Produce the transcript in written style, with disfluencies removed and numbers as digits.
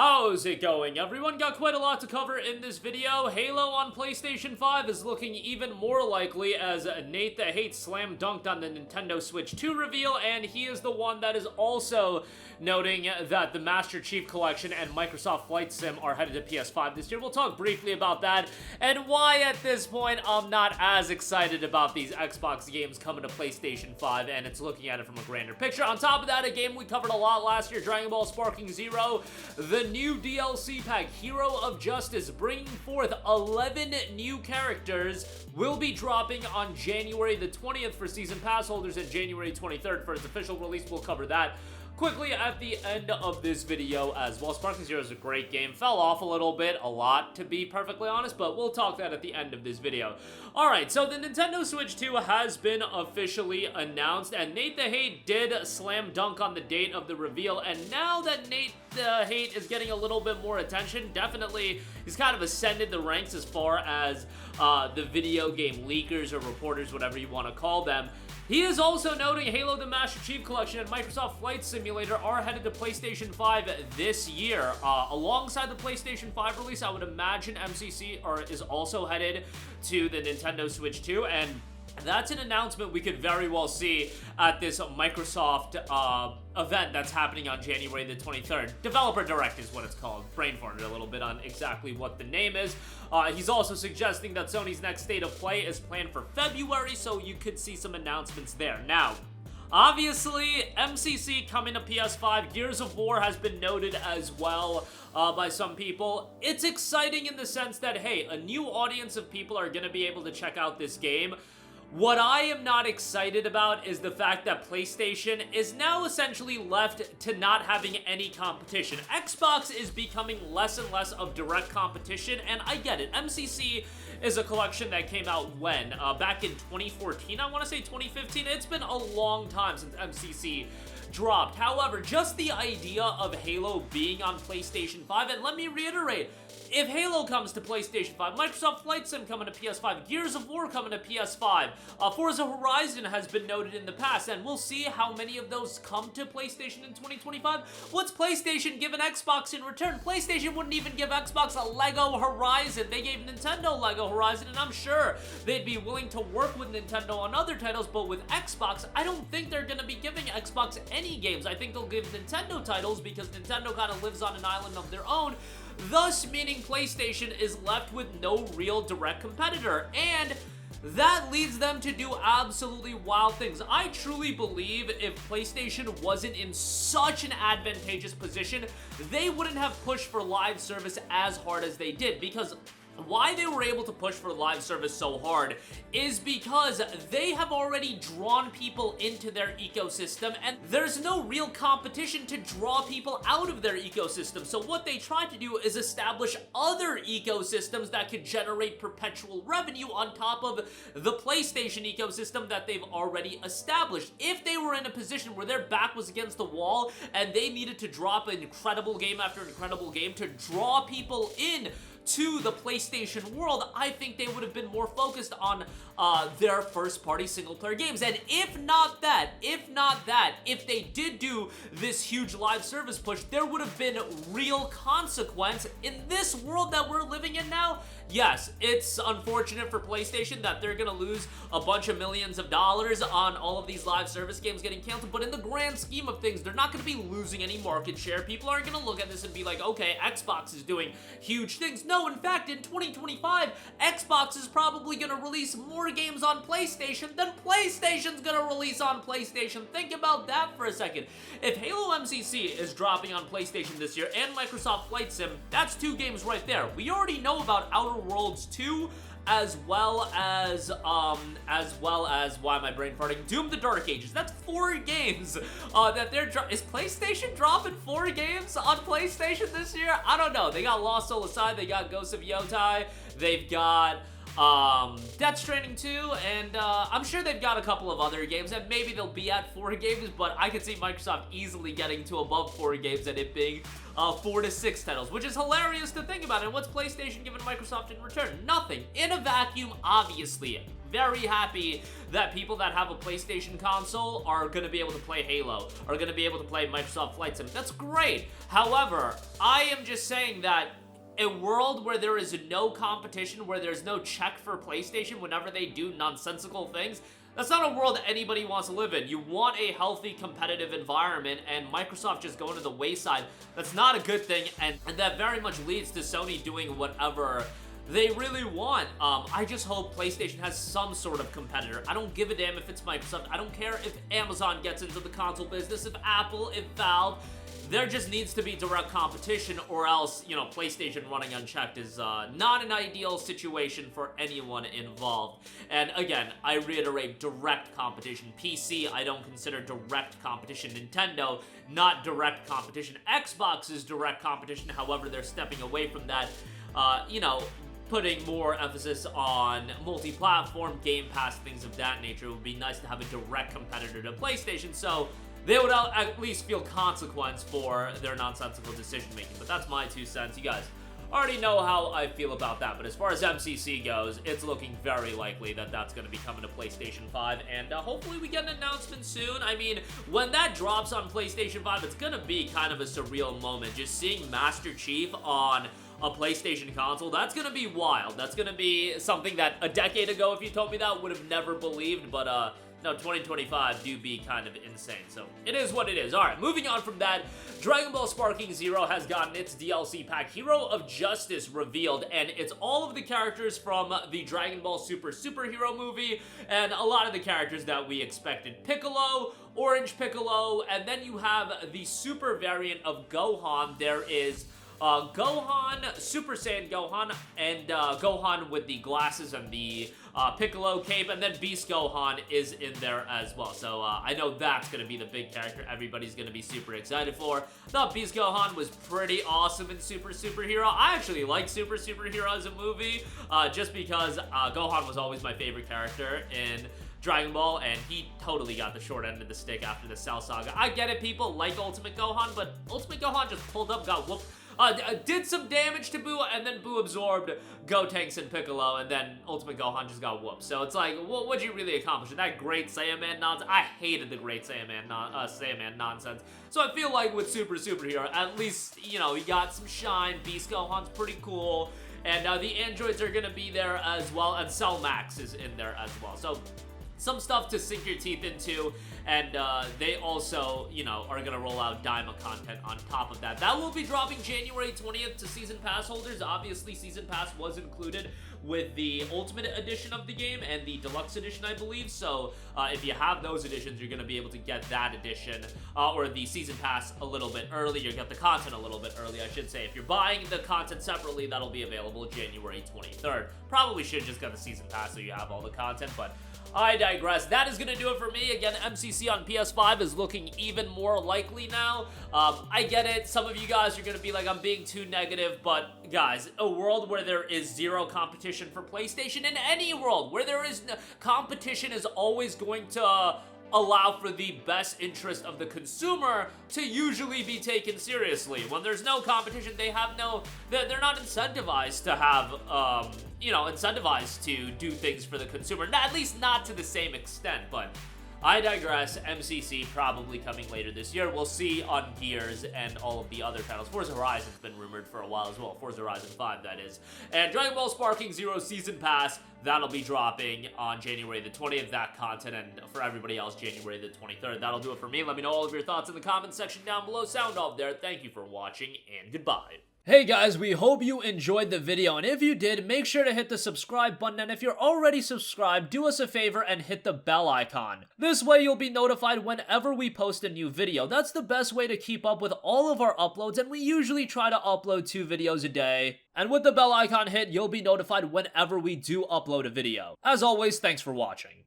How's it going, everyone? Got quite a lot to cover in this video. Halo on PlayStation 5 is looking even more likely as Nate the Hate slam dunked on the Nintendo Switch 2 reveal, and he is the one that is also noting that the Master Chief Collection and Microsoft Flight Sim are headed to PS5 this year. We'll talk briefly about that and why at this point I'm not as excited about these Xbox games coming to PlayStation 5, and it's looking at it from a grander picture. On top of that, a game we covered a lot last year, Dragon Ball Sparking Zero, the new DLC pack, Hero of Justice, bringing forth 11 new characters, will be dropping on January the 20th for Season Pass holders and January 23rd for its official release. We'll cover that quickly at the end of this video as well. Sparking Zero is a great game. Fell off a little bit, a lot to be perfectly honest, but we'll talk that at the end of this video. Alright, so the Nintendo Switch 2 has been officially announced, and Nate the Hate did slam dunk on the date of the reveal, and now that Nate the Hate is getting a little bit more attention, definitely he's kind of ascended the ranks as far as the video game leakers or reporters, whatever you want to call them. He is also noting Halo the Master Chief Collection and Microsoft Flight Simulator are headed to PlayStation 5 this year. Alongside the PlayStation 5 release, I would imagine MCC is also headed to the Nintendo Switch 2, and that's an announcement we could very well see at this Microsoft event that's happening on January the 23rd. Developer Direct is what it's called. Brain farted a little bit on exactly what the name is. He's also suggesting that Sony's next State of Play is planned for February, so you could see some announcements there. Now, obviously, MCC coming to PS5. Gears of War has been noted as well by some people. It's exciting in the sense that, hey, a new audience of people are going to be able to check out this game. What I am not excited about is the fact that PlayStation is now essentially left to not having any competition. Xbox is becoming less and less of direct competition, and I get it. MCC is a collection that came out when? Back in 2014, I want to say 2015. It's been a long time since MCC dropped. However, just the idea of Halo being on PlayStation 5, and let me reiterate, if Halo comes to PlayStation 5, Microsoft Flight Sim coming to PS5, Gears of War coming to PS5, Forza Horizon has been noted in the past, and we'll see how many of those come to PlayStation in 2025. What's PlayStation giving Xbox in return? PlayStation wouldn't even give Xbox a Lego Horizon. They gave Nintendo Lego Horizon, and I'm sure they'd be willing to work with Nintendo on other titles, but with Xbox, I don't think they're going to be giving Xbox any games. I think they'll give Nintendo titles because Nintendo kind of lives on an island of their own, thus meaning PlayStation is left with no real direct competitor, and that leads them to do absolutely wild things. I truly believe if PlayStation wasn't in such an advantageous position, they wouldn't have pushed for live service as hard as they did, because why they were able to push for live service so hard is because they have already drawn people into their ecosystem, and there's no real competition to draw people out of their ecosystem. So what they tried to do is establish other ecosystems that could generate perpetual revenue on top of the PlayStation ecosystem that they've already established. If they were in a position where their back was against the wall and they needed to drop an incredible game after incredible game to draw people in to the PlayStation world, I think they would have been more focused on their first-party single-player games. And if they did do this huge live service push, there would have been real consequence in this world that we're living in now. Yes, it's unfortunate for PlayStation that they're gonna lose a bunch of millions of dollars on all of these live service games getting canceled, but in the grand scheme of things, they're not gonna be losing any market share. People aren't gonna look at this and be like, okay, Xbox is doing huge things. No, in fact, in 2025, Xbox is probably gonna release more games on PlayStation than PlayStation's gonna release on PlayStation. Think about that for a second. If Halo MCC is dropping on PlayStation this year and Microsoft Flight Sim, that's 2 games right there. We already know about Outer Worlds 2, as well as why am I brain farting? Doom the Dark Ages. That's 4 games that they're is PlayStation dropping 4 games on PlayStation this year? I don't know. They got Lost Soul Aside, they got Ghosts of Yotai, they've got Death Stranding 2, and I'm sure they've got a couple of other games, and maybe they'll be at 4 games, but I could see Microsoft easily getting to above 4 games and it being 4 to 6 titles, which is hilarious to think about. And what's PlayStation giving Microsoft in return? Nothing. In a vacuum, obviously. Very happy that people that have a PlayStation console are going to be able to play Halo, are going to be able to play Microsoft Flight Sim. That's great. However, I am just saying that a world where there is no competition, where there's no check for PlayStation whenever they do nonsensical things, that's not a world that anybody wants to live in. You want a healthy, competitive environment, and Microsoft just going to the wayside, that's not a good thing, and that very much leads to Sony doing whatever they really want. I just hope PlayStation has some sort of competitor. I don't give a damn if it's Microsoft. I don't care if Amazon gets into the console business, if Apple, if Valve. There just needs to be direct competition, or else, you know, PlayStation running unchecked is not an ideal situation for anyone involved. And again, I reiterate, direct competition. PC, I don't consider direct competition. Nintendo, not direct competition. Xbox is direct competition, however, they're stepping away from that, you know, putting more emphasis on multi-platform, Game Pass, things of that nature. It would be nice to have a direct competitor to PlayStation, so they would at least feel consequence for their nonsensical decision-making. But that's my 2 cents. You guys already know how I feel about that. But as far as MCC goes, it's looking very likely that that's going to be coming to PlayStation 5. And hopefully we get an announcement soon. I mean, when that drops on PlayStation 5, it's going to be kind of a surreal moment. Just seeing Master Chief on a PlayStation console, that's gonna be wild. That's gonna be something that a decade ago, if you told me that, would have never believed, but no, 2025 do be kind of insane, so it is what it is. Alright, moving on from that, Dragon Ball Sparking Zero has gotten its DLC pack, Hero of Justice, revealed, and it's all of the characters from the Dragon Ball Super superhero movie, and a lot of the characters that we expected. Piccolo, Orange Piccolo, and then you have the super variant of Gohan. There is Gohan, Super Saiyan Gohan, and Gohan with the glasses and the Piccolo cape, and then Beast Gohan is in there as well. So I know that's going to be the big character everybody's going to be super excited for. Thought Beast Gohan was pretty awesome in Super Superhero. I actually like Super Superhero as a movie, just because Gohan was always my favorite character in Dragon Ball, and he totally got the short end of the stick after the Cell Saga. I get it, people like Ultimate Gohan, but Ultimate Gohan just pulled up, got whooped, did some damage to Buu, and then Buu absorbed Gotenks and Piccolo, and then Ultimate Gohan just got whooped. So it's like, what'd you really accomplish? That Great Saiyaman nonsense? I hated the Great Saiyaman nonsense. So I feel like with Super Superhero, at least, you know, you got some shine. Beast Gohan's pretty cool, and the androids are gonna be there as well, and Cell Max is in there as well. So some stuff to sink your teeth into, and they also, you know, are going to roll out Daima content on top of that. That will be dropping January 20th to Season Pass holders. Obviously, Season Pass was included with the Ultimate Edition of the game and the Deluxe Edition, I believe. So if you have those editions, you're going to be able to get that edition, or the Season Pass a little bit early. You'll get the content a little bit early, I should say. If you're buying the content separately, that'll be available January 23rd. Probably should just get the Season Pass so you have all the content, but I digress. That is going to do it for me. Again, MCC on PS5 is looking even more likely now. I get it. Some of you guys are going to be like, I'm being too negative, but guys, a world where there is zero competition for PlayStation, in any world where there is no competition, is always going to allow for the best interest of the consumer to usually be taken seriously. When there's no competition, they're not incentivized to have, you know, incentivized to do things for the consumer. At least not to the same extent, but I digress. MCC probably coming later this year. We'll see on Gears and all of the other titles. Forza Horizon's been rumored for a while as well. Forza Horizon 5, that is. And Dragon Ball Sparking Zero Season Pass, that'll be dropping on January the 20th, that content, and for everybody else, January the 23rd. That'll do it for me. Let me know all of your thoughts in the comments section down below. Sound off there. Thank you for watching, and goodbye. Hey guys, we hope you enjoyed the video, and if you did, make sure to hit the subscribe button, and if you're already subscribed, do us a favor and hit the bell icon. This way you'll be notified whenever we post a new video. That's the best way to keep up with all of our uploads, and we usually try to upload 2 videos a day. And with the bell icon hit, you'll be notified whenever we do upload a video. As always, thanks for watching.